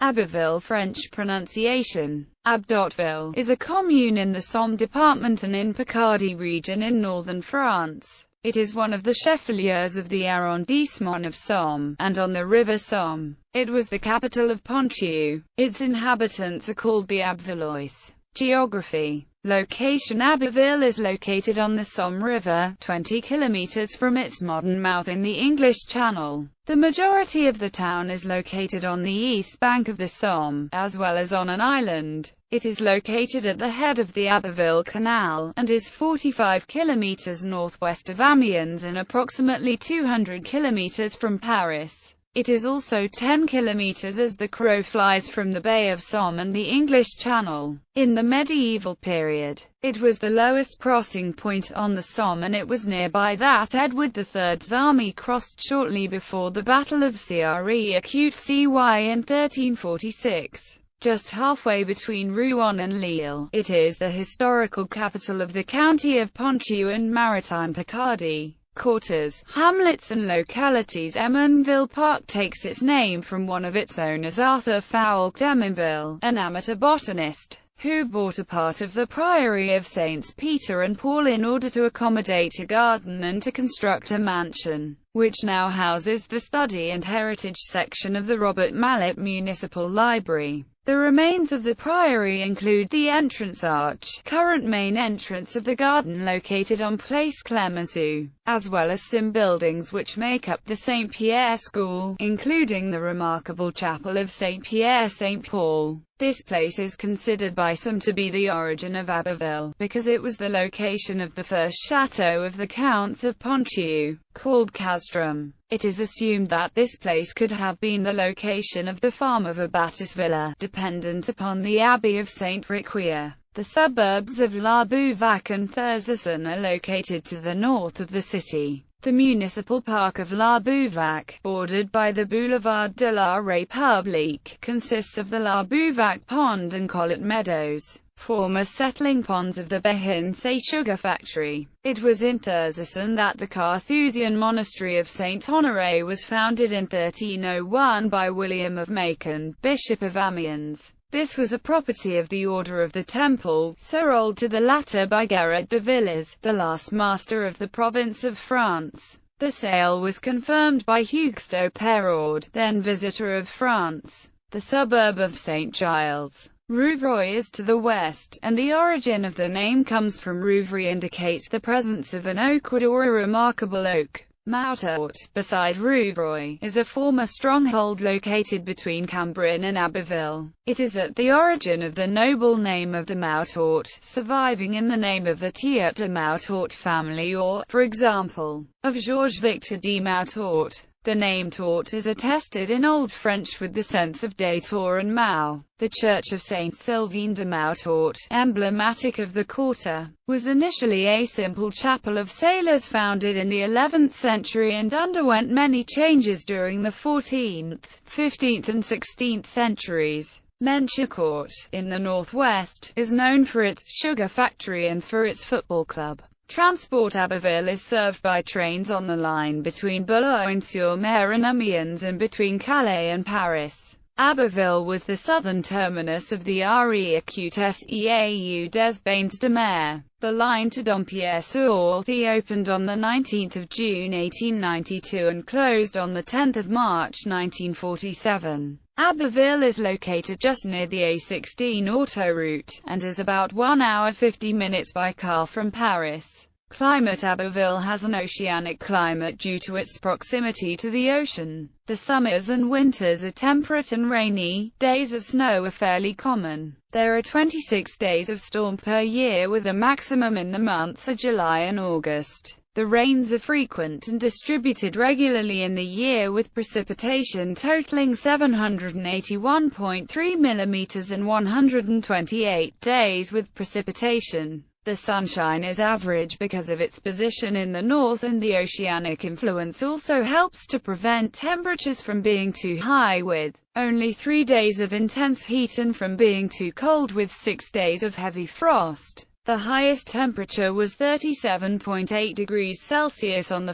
Abbeville French pronunciation, Abbeville, is a commune in the Somme department and in Picardy region in northern France. It is one of the chefs-lieux of the arrondissement of Somme, and on the river Somme. It was the capital of Ponthieu. Its inhabitants are called the Abbevillois. Geography. Location: Abbeville is located on the Somme River, 20 kilometers from its modern mouth in the English Channel. The majority of the town is located on the east bank of the Somme, as well as on an island. It is located at the head of the Abbeville Canal, and is 45 kilometers northwest of Amiens and approximately 200 kilometers from Paris. It is also 10 kilometers as the crow flies from the Bay of Somme and the English Channel. In the medieval period, it was the lowest crossing point on the Somme, and it was nearby that Edward III's army crossed shortly before the Battle of Crecy in 1346. Just halfway between Rouen and Lille, it is the historical capital of the county of Ponthieu and maritime Picardy. Quarters, hamlets and localities. Emmanuelhammel Park takes its name from one of its owners, Arthur Fowle d'Emmanuel, an amateur botanist, who bought a part of the priory of Saints Peter and Paul in order to accommodate a garden and to construct a mansion, which now houses the study and heritage section of the Robert Mallet Municipal Library. The remains of the priory include the entrance arch, current main entrance of the garden located on Place Clemenceau, as well as some buildings which make up the St. Pierre School, including the remarkable chapel of St. Pierre St. Paul. This place is considered by some to be the origin of Abbeville, because it was the location of the first chateau of the Counts of Ponthieu, called Castrum. It is assumed that this place could have been the location of the farm of a Baptist villa, dependent upon the Abbey of St. Riquier. The suburbs of La Bouvac and Thurzesson are located to the north of the city. The municipal park of La Bouvac, bordered by the Boulevard de la République, consists of the La Bouvac Pond and Collet Meadows, former settling ponds of the Behinsay sugar factory. It was in Thurzesson that the Carthusian monastery of Saint Honoré was founded in 1301 by William of Macon, Bishop of Amiens. This was a property of the Order of the Temple, sold to the latter by Gerrit de Villers, the last master of the province of France. The sale was confirmed by Hugues Perraud, then visitor of France. The suburb of St. Giles, Rouvroy, is to the west, and the origin of the name comes from Rouvry indicates the presence of an oak wood or a remarkable oak. Mouthort, beside Rouvroy, is a former stronghold located between Cambrin and Abbeville. It is at the origin of the noble name of de Mouthort, surviving in the name of the Thiot de Mouthort family or, for example, of Georges Victor de Mouthort. The name Tort is attested in Old French with the sense of détour and mau. The church of Saint Sylvain de Mouthort, emblematic of the quarter, was initially a simple chapel of sailors founded in the 11th century and underwent many changes during the 14th, 15th and 16th centuries. Menchicourt, in the northwest, is known for its sugar factory and for its football club. Transport. Abbeville is served by trains on the line between Boulogne-sur-Mer and Amiens and between Calais and Paris. Abbeville was the southern terminus of the REACUT-SEAU des Bains de Mer. The line to Dampierre-sur-Orthe opened on 19 June 1892 and closed on 10 March 1947. Abbeville is located just near the A16 autoroute, and is about 1 hour 50 minutes by car from Paris. Climate. Abbeville has an oceanic climate due to its proximity to the ocean. The summers and winters are temperate and rainy. Days of snow are fairly common. There are 26 days of storm per year, with a maximum in the months of July and August. The rains are frequent and distributed regularly in the year, with precipitation totaling 781.3 mm in 128 days with precipitation. The sunshine is average because of its position in the north, and the oceanic influence also helps to prevent temperatures from being too high, with only 3 days of intense heat, and from being too cold, with 6 days of heavy frost. The highest temperature was 37.8 degrees Celsius on 1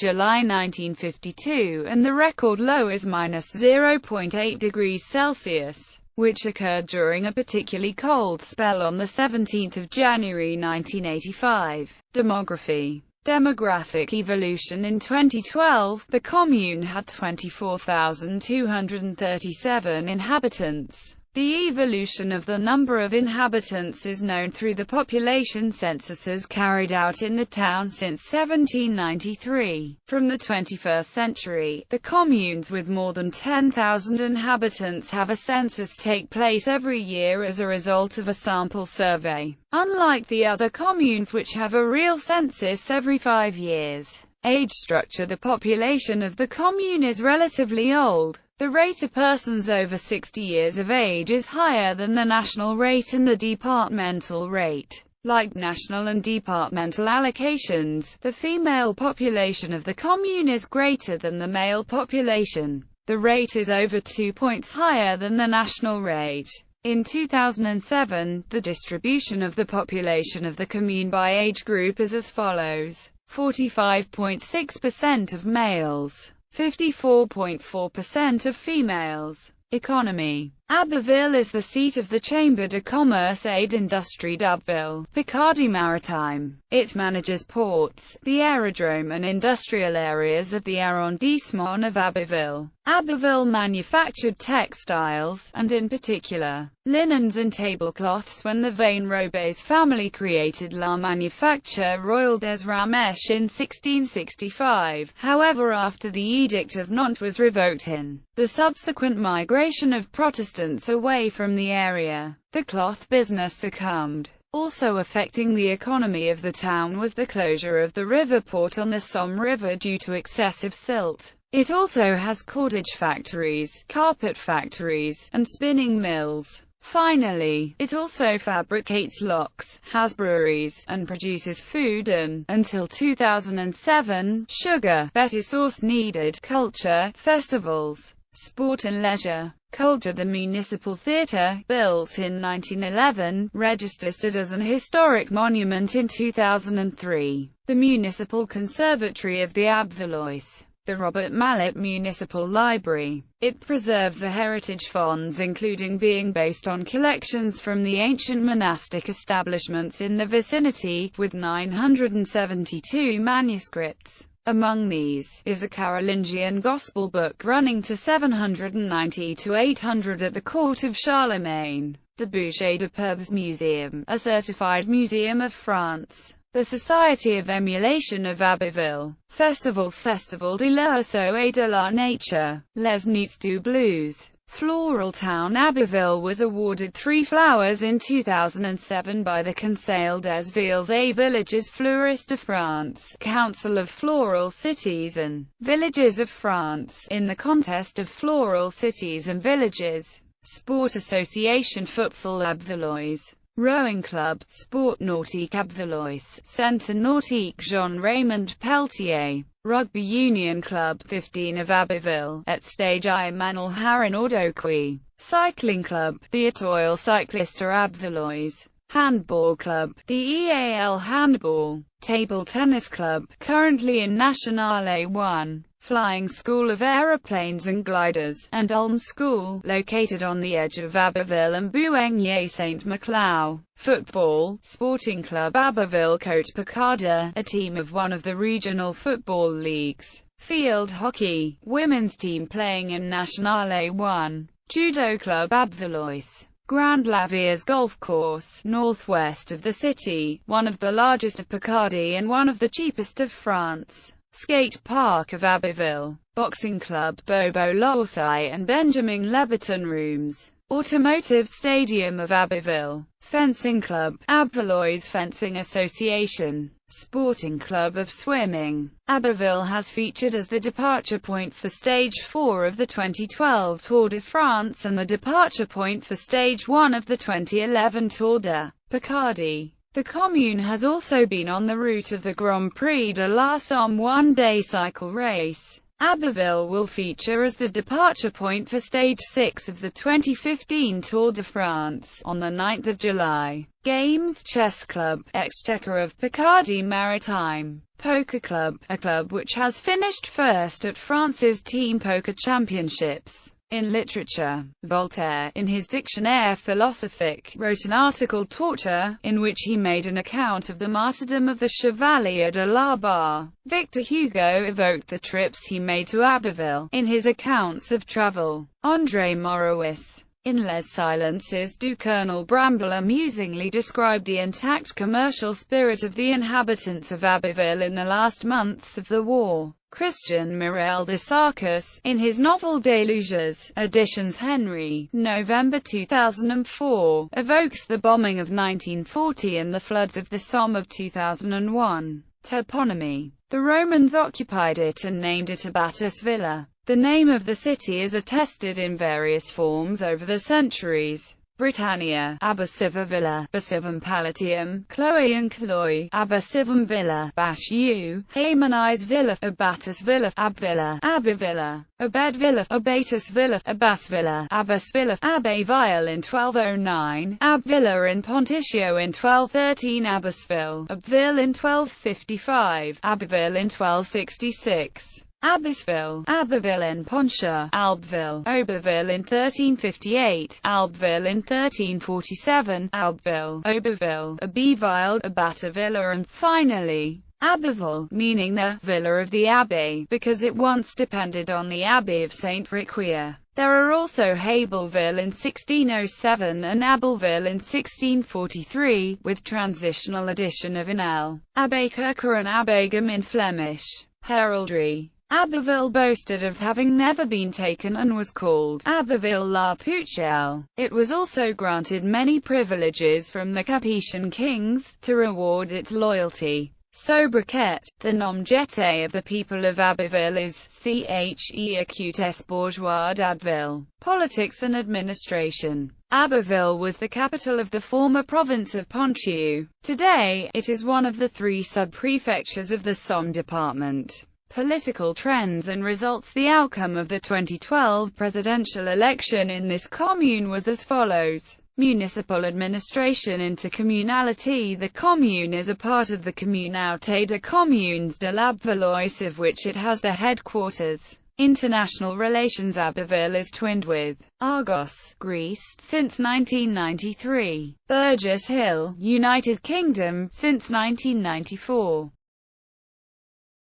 July 1952, and the record low is -0.8 degrees Celsius, which occurred during a particularly cold spell on 17 January 1985. Demographic evolution. In 2012, the commune had 24,237 inhabitants. The evolution of the number of inhabitants is known through the population censuses carried out in the town since 1793. From the 21st century, the communes with more than 10,000 inhabitants have a census take place every year as a result of a sample survey. Unlike the other communes which have a real census every 5 years. Age structure. The population of the commune is relatively old. The rate of persons over 60 years of age is higher than the national rate and the departmental rate. Like national and departmental allocations, the female population of the commune is greater than the male population. The rate is over 2 points higher than the national rate. In 2007, the distribution of the population of the commune by age group is as follows: 45.6% of males, 54.4% of females. Economy. Abbeville is the seat of the Chambre de Commerce et d'Industrie d'Abbeville, Picardie Maritime. It manages ports, the aerodrome and industrial areas of the arrondissement of Abbeville. Abbeville manufactured textiles, and in particular, linens and tablecloths when the Vain-Robes family created La Manufacture Royale des Ramèches in 1665. However, after the Edict of Nantes was revoked in the subsequent migration of Protestants away from the area, the cloth business succumbed. Also affecting the economy of the town was the closure of the river port on the Somme River due to excessive silt. It also has cordage factories, carpet factories, and spinning mills. Finally, it also fabricates locks, has breweries, and produces food and, until 2007, sugar. Better source needed. Culture, festivals, sport and leisure. Culture. The Municipal Theatre, built in 1911, registered as an historic monument in 2003. The Municipal Conservatory of the Abbevillois. The Robert Mallet Municipal Library. It preserves the heritage fonds, including being based on collections from the ancient monastic establishments in the vicinity, with 972 manuscripts. Among these, is a Carolingian Gospel book running to 790 to 800 at the court of Charlemagne. The Boucher de Perthes Museum, a certified museum of France. The Society of Emulation of Abbeville. Festivals. Festival de l'Oiseau et de la Nature. Les Nuits du Blues. Floral Town. Abbeville was awarded 3 flowers in 2007 by the Conseil des Villes et Villages Fleuristes de France, Council of Floral Cities and Villages of France, in the contest of floral cities and villages. Sport Association. Futsal Abbevillois. Rowing Club, Sport Nautique Abbevillois, Centre Nautique Jean-Raymond Pelletier, Rugby Union Club, 15 of Abbeville, at Stage Emmanuelhammel Ordoqui, Cycling Club, the Étoile Cycliste Abbevillois, Handball Club, the EAL Handball, Table Tennis Club, currently in Nationale 1, Flying School of Aeroplanes and Gliders, and Ulm School, located on the edge of Abbeville and Bouigné-Saint-Maclou. Football, Sporting Club Abbeville Côte Picarde, a team of one of the regional football leagues. Field hockey, women's team playing in Nationale 1. Judo Club Abbevillois. Grand Laviers Golf Course, northwest of the city, one of the largest of Picardy and one of the cheapest of France. Skate Park of Abbeville. Boxing Club, Bobo Lorsai and Benjamin Leberton Rooms. Automotive Stadium of Abbeville. Fencing Club, Abbevillois Fencing Association. Sporting Club of Swimming. Abbeville has featured as the departure point for Stage 4 of the 2012 Tour de France and the departure point for Stage 1 of the 2011 Tour de Picardie. The commune has also been on the route of the Grand Prix de la Somme one-day cycle race. Abbeville will feature as the departure point for Stage 6 of the 2015 Tour de France, on the 9th of July. Games: Chess Club, Exchequer of Picardy Maritime. Poker Club, a club which has finished first at France's Team Poker Championships. In literature, Voltaire, in his Dictionnaire philosophique, wrote an article Torture, in which he made an account of the martyrdom of the Chevalier de la Barre. Victor Hugo evoked the trips he made to Abbeville, in his accounts of travel. André Maurois, in Les Silences du Colonel Bramble, amusingly described the intact commercial spirit of the inhabitants of Abbeville in the last months of the war. Christian Morel de Sarcus, in his novel Deluges, Editions Henry, November 2004, evokes the bombing of 1940 and the floods of the Somme of 2001. Toponymy: the Romans occupied it and named it Abatus Villa. The name of the city is attested in various forms over the centuries. Britannia, Abbasiva Villa, Basivum Palatium, Chloe and Chloe, Abbasivum Villa, Bashu, Hamanise Villa, Abatus Villa, Abvilla, Abbevilla, Abed Villa, Abatus Villa, Abbas Villa, Abbas Villa, Abbeville in 1209, Abvilla in Ponticio in 1213, Abbasville, Abbeville in 1255, Abbeville in 1266. Abbasville, Abbeville in Pontia, Albeville, Oberville in 1358, Albeville in 1347, Albeville, Oberville, Abbeville, Abatavilla, and finally, Abbeville, meaning the villa of the abbey, because it once depended on the abbey of Saint Riquier. There are also Hableville in 1607 and Abbeville in 1643, with transitional addition of an L. Abbekirker and Abbegum in Flemish heraldry. Abbeville boasted of having never been taken and was called Abbeville la Pucelle. It was also granted many privileges from the Capetian kings, to reward its loyalty. Sobriquet: the nom jeté of the people of Abbeville is Acutes bourgeois d'Abbeville. Politics and administration. Abbeville was the capital of the former province of Ponthieu. Today, it is one of the 3 sub-prefectures of the Somme department. Political trends and results. The outcome of the 2012 presidential election in this commune was as follows. Municipal administration. Intercommunality. The commune is a part of the Communauté de Communes de l'Abbeville, of which it has the headquarters. International relations. Abbeville is twinned with Argos, Greece, since 1993. Burgess Hill, United Kingdom, since 1994.